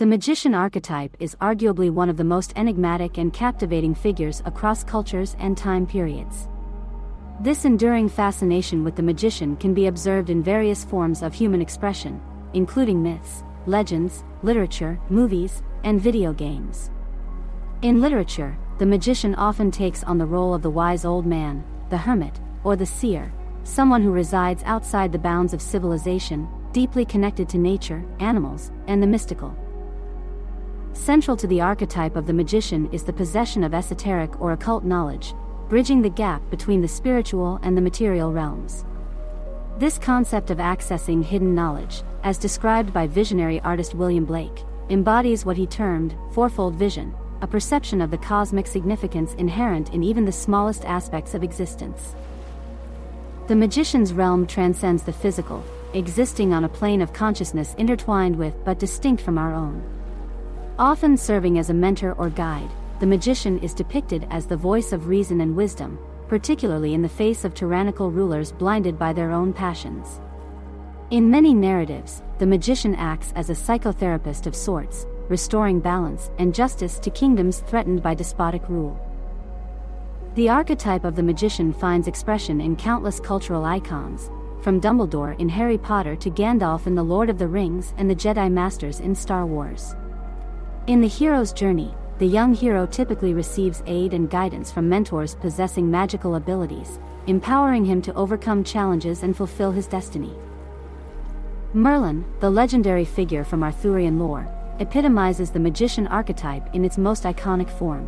The magician archetype is arguably one of the most enigmatic and captivating figures across cultures and time periods. This enduring fascination with the magician can be observed in various forms of human expression, including myths, legends, literature, movies, and video games. In literature, the magician often takes on the role of the wise old man, the hermit, or the seer, someone who resides outside the bounds of civilization, deeply connected to nature, animals, and the mystical. Central to the archetype of the magician is the possession of esoteric or occult knowledge, bridging the gap between the spiritual and the material realms. This concept of accessing hidden knowledge, as described by visionary artist William Blake, embodies what he termed fourfold vision, a perception of the cosmic significance inherent in even the smallest aspects of existence. The magician's realm transcends the physical, existing on a plane of consciousness intertwined with but distinct from our own. Often serving as a mentor or guide, the magician is depicted as the voice of reason and wisdom, particularly in the face of tyrannical rulers blinded by their own passions. In many narratives, the magician acts as a psychotherapist of sorts, restoring balance and justice to kingdoms threatened by despotic rule. The archetype of the magician finds expression in countless cultural icons, from Dumbledore in Harry Potter to Gandalf in The Lord of the Rings and the Jedi Masters in Star Wars. In the hero's journey, the young hero typically receives aid and guidance from mentors possessing magical abilities, empowering him to overcome challenges and fulfill his destiny. Merlin, the legendary figure from Arthurian lore, epitomizes the magician archetype in its most iconic form.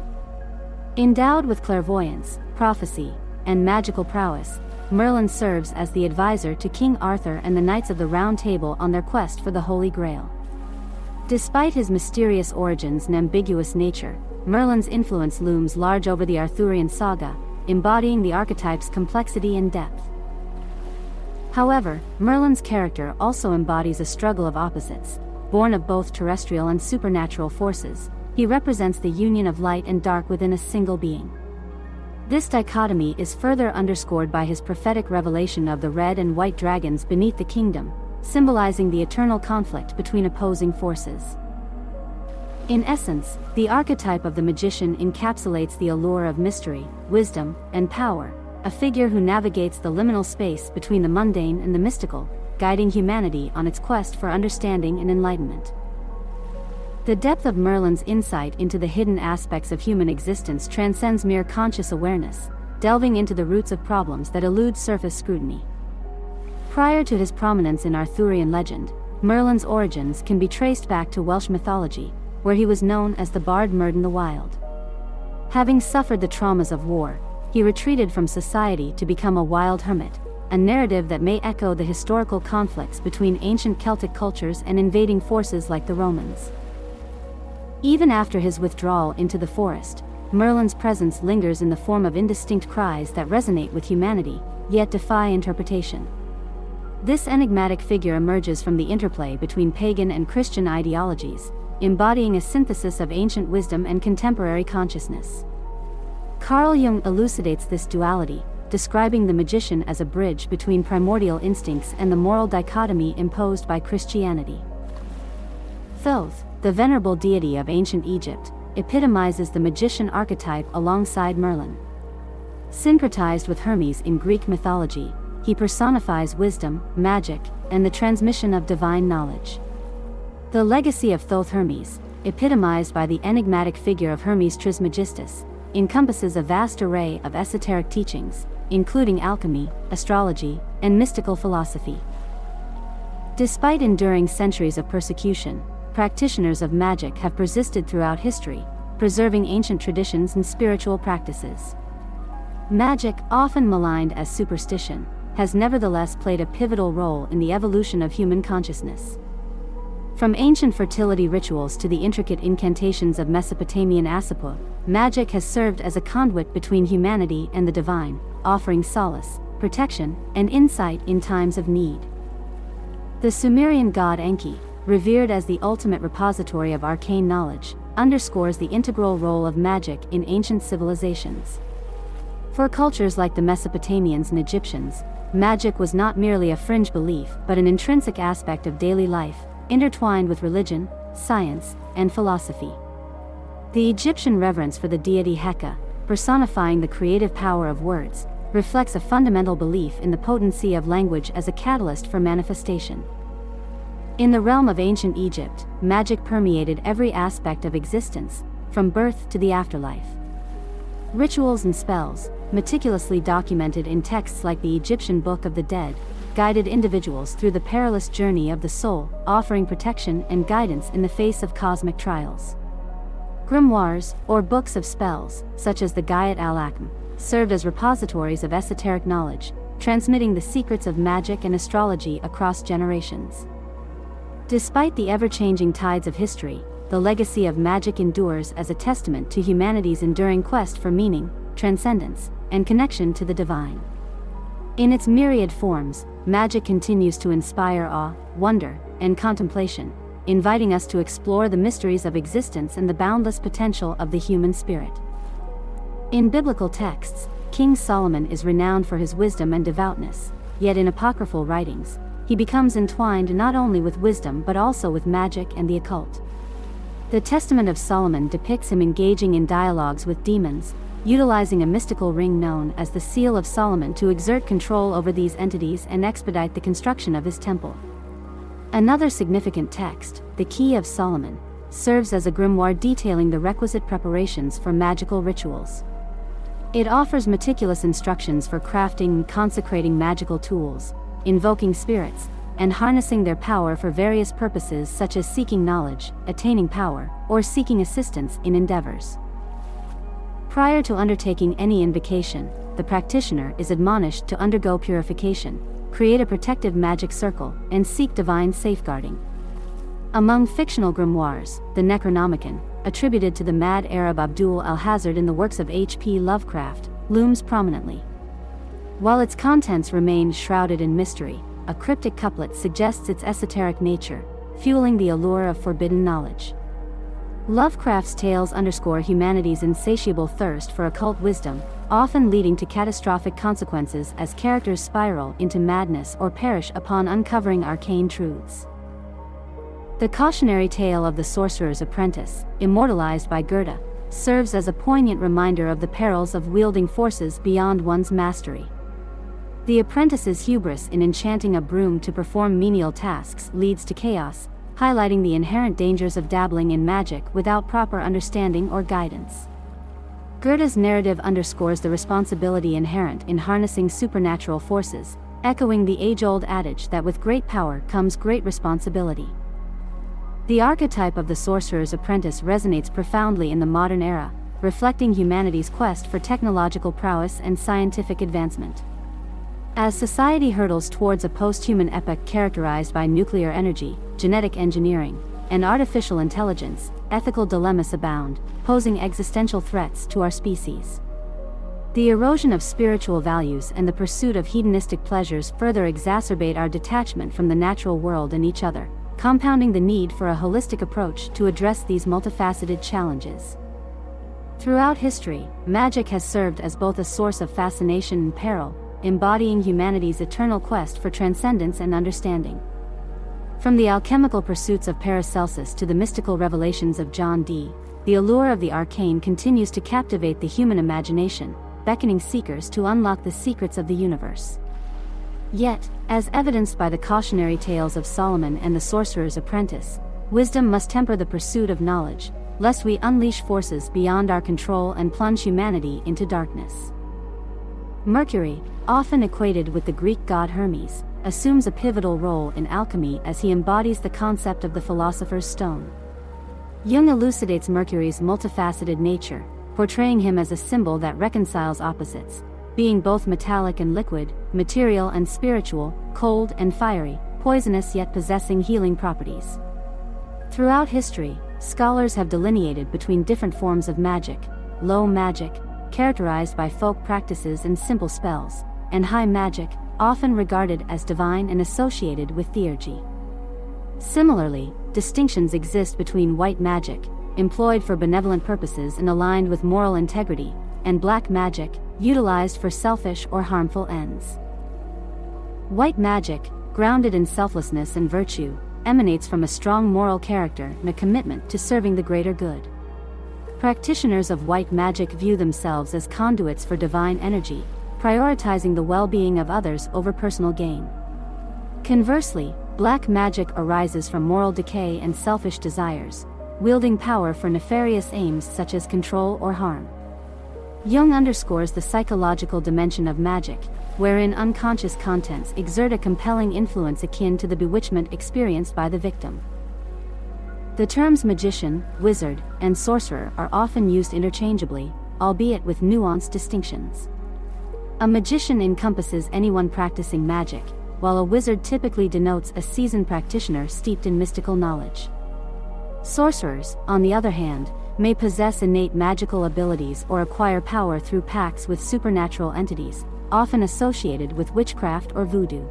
Endowed with clairvoyance, prophecy, and magical prowess, Merlin serves as the advisor to King Arthur and the Knights of the Round Table on their quest for the Holy Grail. Despite his mysterious origins and ambiguous nature, Merlin's influence looms large over the Arthurian saga, embodying the archetype's complexity and depth. However, Merlin's character also embodies a struggle of opposites. Born of both terrestrial and supernatural forces, he represents the union of light and dark within a single being. This dichotomy is further underscored by his prophetic revelation of the red and white dragons beneath the kingdom, symbolizing the eternal conflict between opposing forces. In essence, the archetype of the magician encapsulates the allure of mystery, wisdom, and power, a figure who navigates the liminal space between the mundane and the mystical, guiding humanity on its quest for understanding and enlightenment. The depth of Merlin's insight into the hidden aspects of human existence transcends mere conscious awareness, delving into the roots of problems that elude surface scrutiny. Prior to his prominence in Arthurian legend, Merlin's origins can be traced back to Welsh mythology, where he was known as the Bard Myrddin the Wild. Having suffered the traumas of war, he retreated from society to become a wild hermit, a narrative that may echo the historical conflicts between ancient Celtic cultures and invading forces like the Romans. Even after his withdrawal into the forest, Merlin's presence lingers in the form of indistinct cries that resonate with humanity, yet defy interpretation. This enigmatic figure emerges from the interplay between pagan and Christian ideologies, embodying a synthesis of ancient wisdom and contemporary consciousness. Carl Jung elucidates this duality, describing the magician as a bridge between primordial instincts and the moral dichotomy imposed by Christianity. Thoth, the venerable deity of ancient Egypt, epitomizes the magician archetype alongside Merlin. Syncretized with Hermes in Greek mythology, he personifies wisdom, magic, and the transmission of divine knowledge. The legacy of Thoth Hermes, epitomized by the enigmatic figure of Hermes Trismegistus, encompasses a vast array of esoteric teachings, including alchemy, astrology, and mystical philosophy. Despite enduring centuries of persecution, practitioners of magic have persisted throughout history, preserving ancient traditions and spiritual practices. Magic, often maligned as superstition, has nevertheless played a pivotal role in the evolution of human consciousness. From ancient fertility rituals to the intricate incantations of Mesopotamian Asaput, magic has served as a conduit between humanity and the divine, offering solace, protection, and insight in times of need. The Sumerian god Enki, revered as the ultimate repository of arcane knowledge, underscores the integral role of magic in ancient civilizations. For cultures like the Mesopotamians and Egyptians, magic was not merely a fringe belief but an intrinsic aspect of daily life, intertwined with religion, science, and philosophy. The Egyptian reverence for the deity Heka, personifying the creative power of words, reflects a fundamental belief in the potency of language as a catalyst for manifestation. In the realm of ancient Egypt, magic permeated every aspect of existence, from birth to the afterlife. Rituals and spells, meticulously documented in texts like the Egyptian Book of the Dead, guided individuals through the perilous journey of the soul, offering protection and guidance in the face of cosmic trials. Grimoires, or books of spells, such as the Gayat al-Akm, served as repositories of esoteric knowledge, transmitting the secrets of magic and astrology across generations. Despite the ever-changing tides of history, the legacy of magic endures as a testament to humanity's enduring quest for meaning, transcendence, and connection to the divine. In its myriad forms, magic continues to inspire awe, wonder, and contemplation, inviting us to explore the mysteries of existence and the boundless potential of the human spirit. In biblical texts, King Solomon is renowned for his wisdom and devoutness, yet in apocryphal writings, he becomes entwined not only with wisdom but also with magic and the occult. The Testament of Solomon depicts him engaging in dialogues with demons, utilizing a mystical ring known as the Seal of Solomon to exert control over these entities and expedite the construction of his temple. Another significant text, the Key of Solomon, serves as a grimoire detailing the requisite preparations for magical rituals. It offers meticulous instructions for crafting and consecrating magical tools, invoking spirits, and harnessing their power for various purposes such as seeking knowledge, attaining power, or seeking assistance in endeavors. Prior to undertaking any invocation, the practitioner is admonished to undergo purification, create a protective magic circle, and seek divine safeguarding. Among fictional grimoires, the Necronomicon, attributed to the mad Arab Abdul al-Hazard in the works of H.P. Lovecraft, looms prominently. While its contents remain shrouded in mystery, a cryptic couplet suggests its esoteric nature, fueling the allure of forbidden knowledge. Lovecraft's tales underscore humanity's insatiable thirst for occult wisdom, often leading to catastrophic consequences as characters spiral into madness or perish upon uncovering arcane truths. The cautionary tale of the Sorcerer's Apprentice, immortalized by Goethe, serves as a poignant reminder of the perils of wielding forces beyond one's mastery. The apprentice's hubris in enchanting a broom to perform menial tasks leads to chaos, highlighting the inherent dangers of dabbling in magic without proper understanding or guidance. Goethe's narrative underscores the responsibility inherent in harnessing supernatural forces, echoing the age-old adage that with great power comes great responsibility. The archetype of the sorcerer's apprentice resonates profoundly in the modern era, reflecting humanity's quest for technological prowess and scientific advancement. As society hurtles towards a post-human epoch characterized by nuclear energy, genetic engineering, and artificial intelligence, ethical dilemmas abound, posing existential threats to our species. The erosion of spiritual values and the pursuit of hedonistic pleasures further exacerbate our detachment from the natural world and each other, compounding the need for a holistic approach to address these multifaceted challenges. Throughout history, magic has served as both a source of fascination and peril, embodying humanity's eternal quest for transcendence and understanding. From the alchemical pursuits of Paracelsus to the mystical revelations of John Dee, the allure of the arcane continues to captivate the human imagination, beckoning seekers to unlock the secrets of the universe. Yet, as evidenced by the cautionary tales of Solomon and the Sorcerer's Apprentice, wisdom must temper the pursuit of knowledge, lest we unleash forces beyond our control and plunge humanity into darkness. Mercury, often equated with the Greek god Hermes, assumes a pivotal role in alchemy as he embodies the concept of the philosopher's stone. Jung elucidates Mercury's multifaceted nature, portraying him as a symbol that reconciles opposites, being both metallic and liquid, material and spiritual, cold and fiery, poisonous yet possessing healing properties. Throughout history, scholars have delineated between different forms of magic: low magic, characterized by folk practices and simple spells, and high magic, often regarded as divine and associated with theurgy. Similarly, distinctions exist between white magic, employed for benevolent purposes and aligned with moral integrity, and black magic, utilized for selfish or harmful ends. White magic, grounded in selflessness and virtue, emanates from a strong moral character and a commitment to serving the greater good. Practitioners of white magic view themselves as conduits for divine energy, prioritizing the well-being of others over personal gain. Conversely, black magic arises from moral decay and selfish desires, wielding power for nefarious aims such as control or harm. Jung underscores the psychological dimension of magic, wherein unconscious contents exert a compelling influence akin to the bewitchment experienced by the victim. The terms magician, wizard, and sorcerer are often used interchangeably, albeit with nuanced distinctions. A magician encompasses anyone practicing magic, while a wizard typically denotes a seasoned practitioner steeped in mystical knowledge. Sorcerers, on the other hand, may possess innate magical abilities or acquire power through pacts with supernatural entities, often associated with witchcraft or voodoo.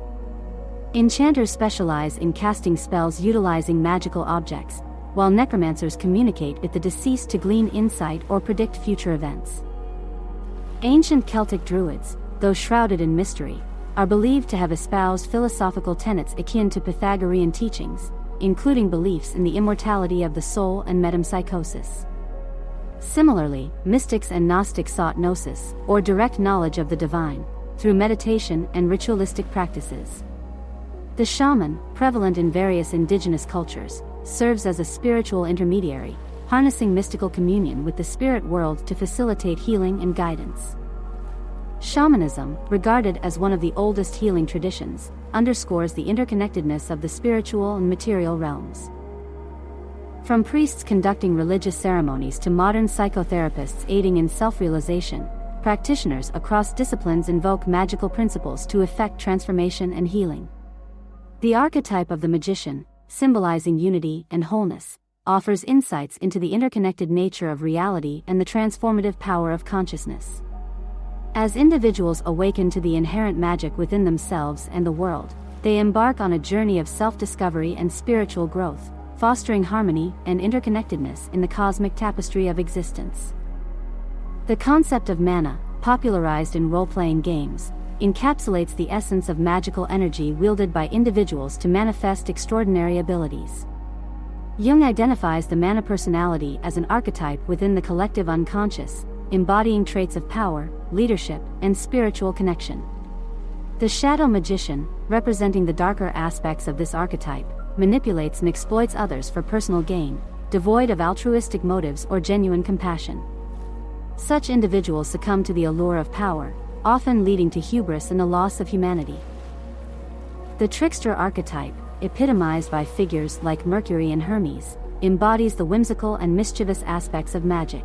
Enchanters specialize in casting spells utilizing magical objects, while necromancers communicate with the deceased to glean insight or predict future events. Ancient Celtic Druids, though shrouded in mystery, are believed to have espoused philosophical tenets akin to Pythagorean teachings, including beliefs in the immortality of the soul and metempsychosis. Similarly, mystics and Gnostics sought gnosis, or direct knowledge of the divine, through meditation and ritualistic practices. The shaman, prevalent in various indigenous cultures, serves as a spiritual intermediary, harnessing mystical communion with the spirit world to facilitate healing and guidance. Shamanism, regarded as one of the oldest healing traditions, underscores the interconnectedness of the spiritual and material realms. From priests conducting religious ceremonies to modern psychotherapists aiding in self-realization, practitioners across disciplines invoke magical principles to effect transformation and healing. The archetype of the magician, symbolizing unity and wholeness, offers insights into the interconnected nature of reality and the transformative power of consciousness. As individuals awaken to the inherent magic within themselves and the world, they embark on a journey of self-discovery and spiritual growth, fostering harmony and interconnectedness in the cosmic tapestry of existence. The concept of mana, popularized in role-playing games, encapsulates the essence of magical energy wielded by individuals to manifest extraordinary abilities. Jung identifies the mana personality as an archetype within the collective unconscious, embodying traits of power, leadership, and spiritual connection. The shadow magician, representing the darker aspects of this archetype, manipulates and exploits others for personal gain, devoid of altruistic motives or genuine compassion. Such individuals succumb to the allure of power, often leading to hubris and the loss of humanity. The trickster archetype, epitomized by figures like Mercury and Hermes, embodies the whimsical and mischievous aspects of magic.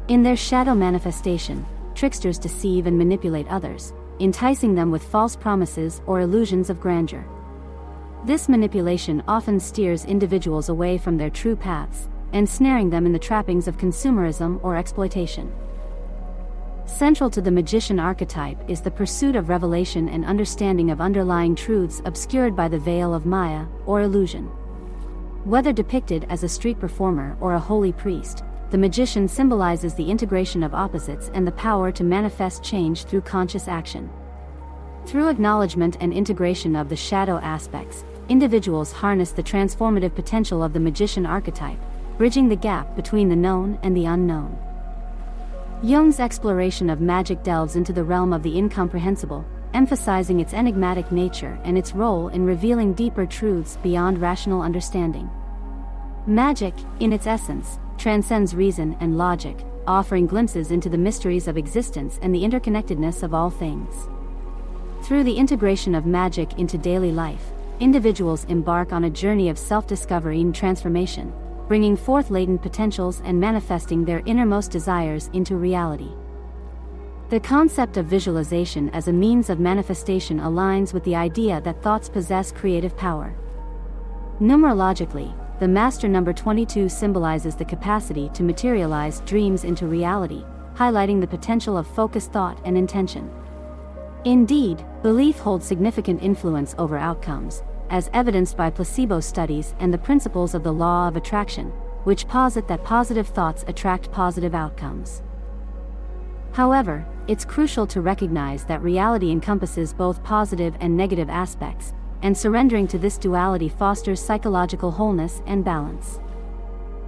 In their shadow manifestation, tricksters deceive and manipulate others, enticing them with false promises or illusions of grandeur. This manipulation often steers individuals away from their true paths, ensnaring them in the trappings of consumerism or exploitation. Central to the magician archetype is the pursuit of revelation and understanding of underlying truths obscured by the veil of Maya, or illusion. Whether depicted as a street performer or a holy priest, the magician symbolizes the integration of opposites and the power to manifest change through conscious action. Through acknowledgement and integration of the shadow aspects, individuals harness the transformative potential of the magician archetype, bridging the gap between the known and the unknown. Jung's exploration of magic delves into the realm of the incomprehensible, emphasizing its enigmatic nature and its role in revealing deeper truths beyond rational understanding. Magic, in its essence, transcends reason and logic, offering glimpses into the mysteries of existence and the interconnectedness of all things. Through the integration of magic into daily life, individuals embark on a journey of self-discovery and transformation, bringing forth latent potentials and manifesting their innermost desires into reality. The concept of visualization as a means of manifestation aligns with the idea that thoughts possess creative power. Numerologically, the master number 22 symbolizes the capacity to materialize dreams into reality, highlighting the potential of focused thought and intention. Indeed, belief holds significant influence over outcomes, as evidenced by placebo studies and the principles of the law of attraction, which posit that positive thoughts attract positive outcomes. However, it's crucial to recognize that reality encompasses both positive and negative aspects, and surrendering to this duality fosters psychological wholeness and balance.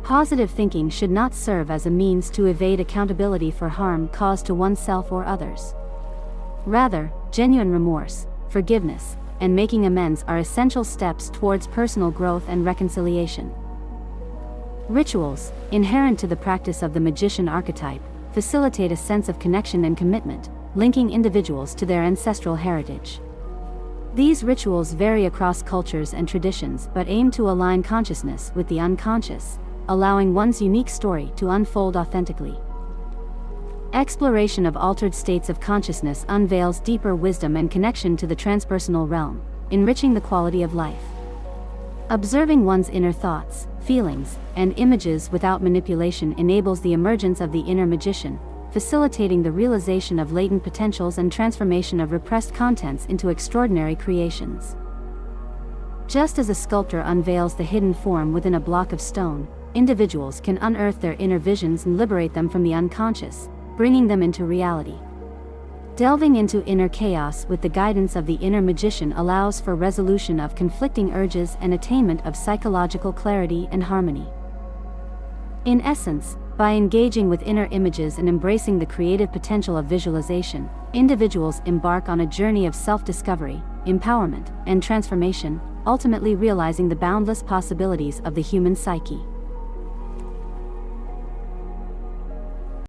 Positive thinking should not serve as a means to evade accountability for harm caused to oneself or others. Rather, genuine remorse, forgiveness, and making amends are essential steps towards personal growth and reconciliation. Rituals, inherent to the practice of the magician archetype, facilitate a sense of connection and commitment, linking individuals to their ancestral heritage. These rituals vary across cultures and traditions but aim to align consciousness with the unconscious, allowing one's unique story to unfold authentically. Exploration of altered states of consciousness unveils deeper wisdom and connection to the transpersonal realm, enriching the quality of life. Observing one's inner thoughts, feelings, and images without manipulation enables the emergence of the inner magician, facilitating the realization of latent potentials and transformation of repressed contents into extraordinary creations. Just as a sculptor unveils the hidden form within a block of stone, individuals can unearth their inner visions and liberate them from the unconscious, bringing them into reality. Delving into inner chaos with the guidance of the inner magician allows for resolution of conflicting urges and attainment of psychological clarity and harmony. In essence, by engaging with inner images and embracing the creative potential of visualization, individuals embark on a journey of self-discovery, empowerment, and transformation, ultimately realizing the boundless possibilities of the human psyche.